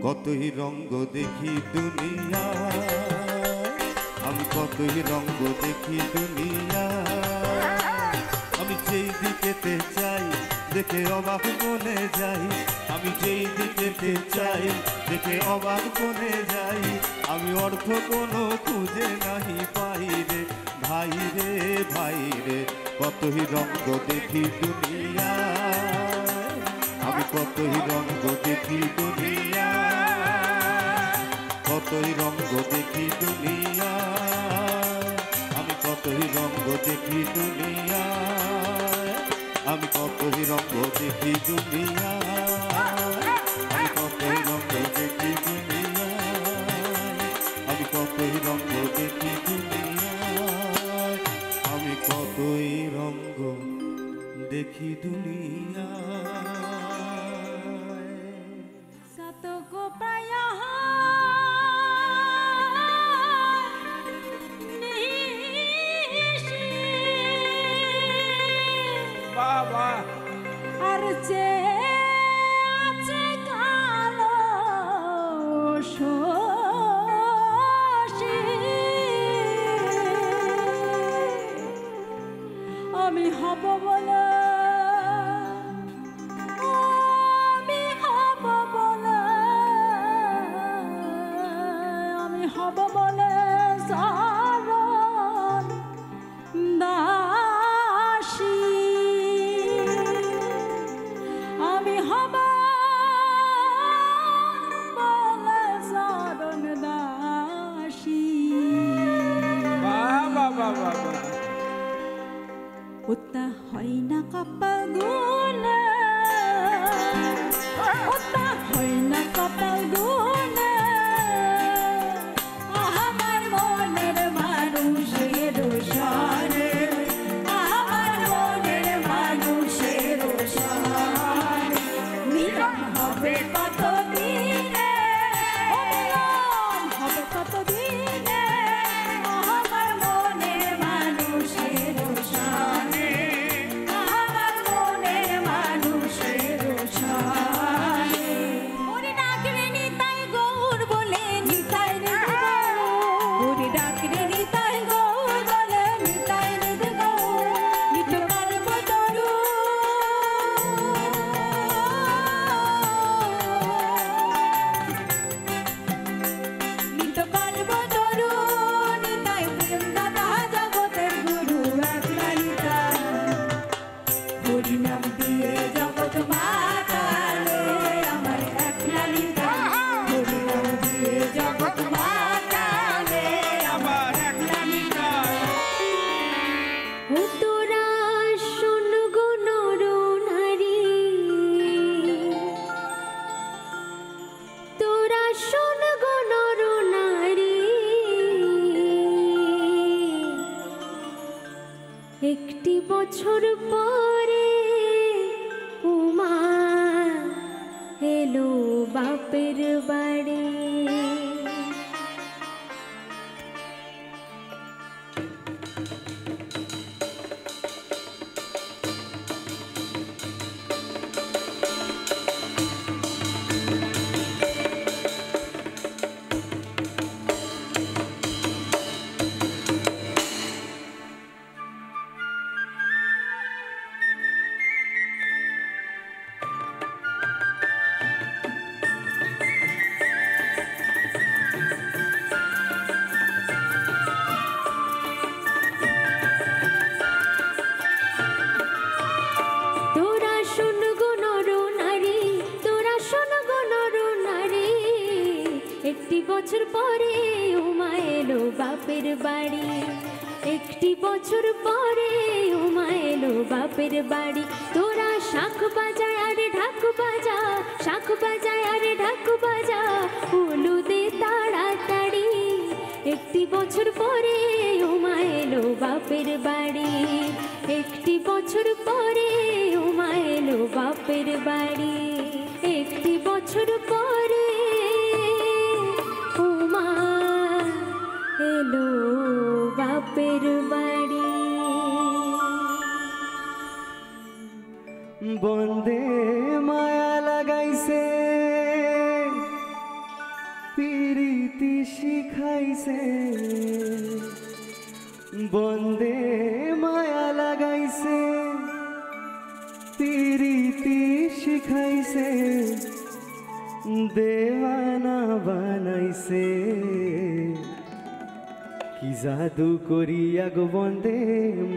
কতই রঙ্গ দেখি দুনিয়া, আমি কতই রঙ্গ দেখি দুনিয়া। আমি যেই দিকেতে চাই দেখে অবাক মনে যাই, আমি যেই দিকেতে চাই দেখে অবাক মনে যাই। আমি অর্থ কোনো খুঁজে নাহি পাই রে ভাই রে ভাই রে, কতই রঙ্গ দেখি দুনিয়া, আমি কতই রঙ্গ দেখি দুনিয়া, কতই রঙ্গ দেখি দুনিয়া, আমি কতই রঙ্গ দেখি দুনিয়া, আমি কতই রঙ্গ দেখি দুনিয়া, আমি কতই রঙ্গ দেখি দুনিয়া, আমি কতই রঙ্গ দেখি দুনিয়া, আমি কতই রঙ্গ দেখি দুনিয়া। আর যে আছে কালো শোষী, আমি হব বলে, আমি হব বলে, আমি হব বলে সারণ দাসী, আমি হব বলে সারণ দাসী। ওটা হয় না কপাল গুনে, ওটা হয় না কপাল গুনে, আমার মনের মানুষের সারে, আমার মনের মানুষের সারে মিলন হবে কত দিনে, মিলন হবে কত দিনে, আমার মনের মানুষের সারে, আমার মনের মানুষের সারে। ওরে ডাকরে নিতাই গৌর বলে নিতাই রে গৌর, ওরে ডাকরে নিতাই গৌর বলে নিতাই রে গৌর, নিত কাল বদরু, নিত কাল বদরু, নিতাই প্রেম দাতা জগতের গুরু একলা নিতাই, হরি নাম দিয়ে জগৎ মাতালে আমার একলা নিতাই, হরি নাম দিয়ে জগৎ মাতালে আমার একলা নিতাই। ও তোরা শোন গো নর নারী, তোরা শোন গো নর নারী, একটি বছর পরে উমা এলো বাপের বাড়ি। তোরা শোন গো নর নারী, তোরা শোন গো নর নারী, একটি বছর পরে উমা এলো বাপের বাড়ি, একটি বছর পরে উমা এলো বাপের বাড়ি। তোরা শাঁখ বাজায় আরে ঢাক বাজা, শাঁখ বাজায় আরে ঢাক বাজা, উলু দে তাড়াতাড়ি, একটি বছর পরে উমা এলো বাপের বাড়ি, একটি বছর পরে উমা এলো বাপের বাড়ি, একটি বছর পরে উমা এলো বাপের বাড়ি। বন্দে মায়া লাগাইছে লাগাইছে বন্দে মায়া লাগাইছে প্রীতি শিখাইছে দেওয়ানা বানাইছে কি জাদু করিয়া গো বন্দে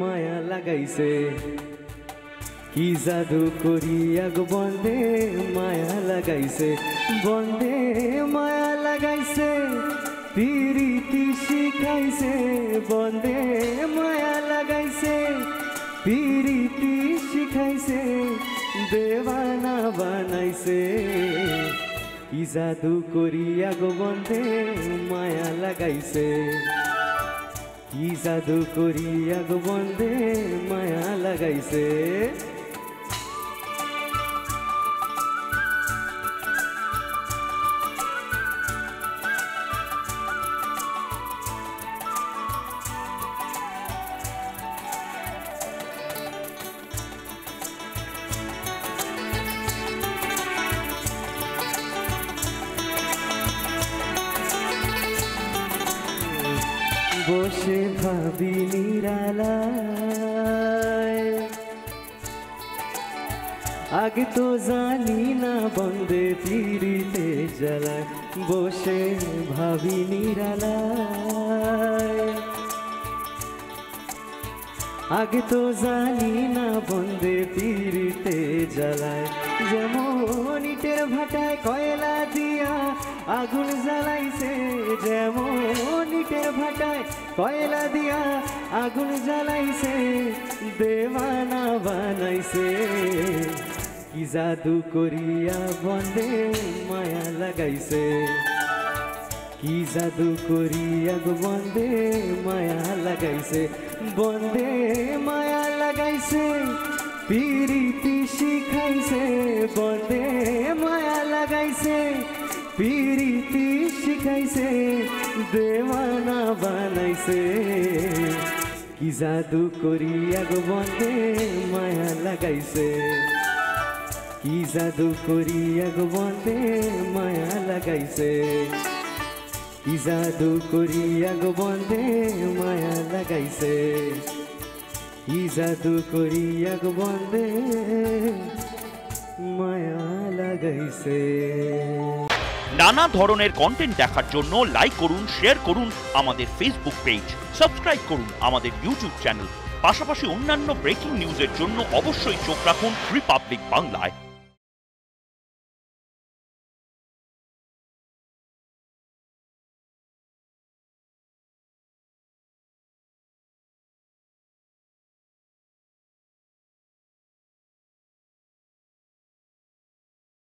মায়া লাগাইছে কি জাদু করিয়া গো বন্দে মায়া লাগাইছে বন্দে মায়া লাগাইছে প্রীতি শিখাইছে বন্দে মায়া লাগাইছে প্রীতি শিখাইছে দেওয়ানা বানাইছে কি জাদু করিয়া গো বন্দে মায়া লাগাইছে কি জাদু করিয়া গো বন্দে মায়া লাগাইছে বসে ভাবি নিরালায় আগে তো জানি না বন্দে পিড়িতে জ্বালায় বসে ভাবি নিরালায় আগে তো জানি না বন্দে পিড়িতে জ্বালায় যেমন ইটের ভাটায় কয়লা দিয়া আগুন জ্বালাইছে যেমন ইটের ভাটায় কয়লা দিয়া আগুন জ্বালাইছে দেওয়ানা বানাইছে কি জাদু করিয়া বন্দে মায়া লাগাইছে কি জাদু করিয়া গো বন্দে মায়া লাগাইছে বন্দে মায়া লাগাইছে প্রীতি শিখাইছে বন্দে মায়া লাগাইছে প্রীতি শিখাইছে দেওয়ানা বানাইছে কি জাদু করিয়া গো বন্দে মায়া লাগাইছে কি জাদু করিয়া গো বন্দে মায়া লাগাইছে কি জাদু করিয়া গো বন্দে মায়া লাগাইছে কি জাদু করিয়া গো বন্দে মায়া লাগাইছে। নানা ধরনের কন্টেন্ট দেখার জন্য লাইক করুন, শেয়ার করুন আমাদের ফেসবুক পেজ, সাবস্ক্রাইব করুন আমাদের ইউটিউব চ্যানেল। পাশাপাশি অন্যান্য ব্রেকিং নিউজের জন্য অবশ্যই চোখ রাখুন রিপাবলিক বাংলায়।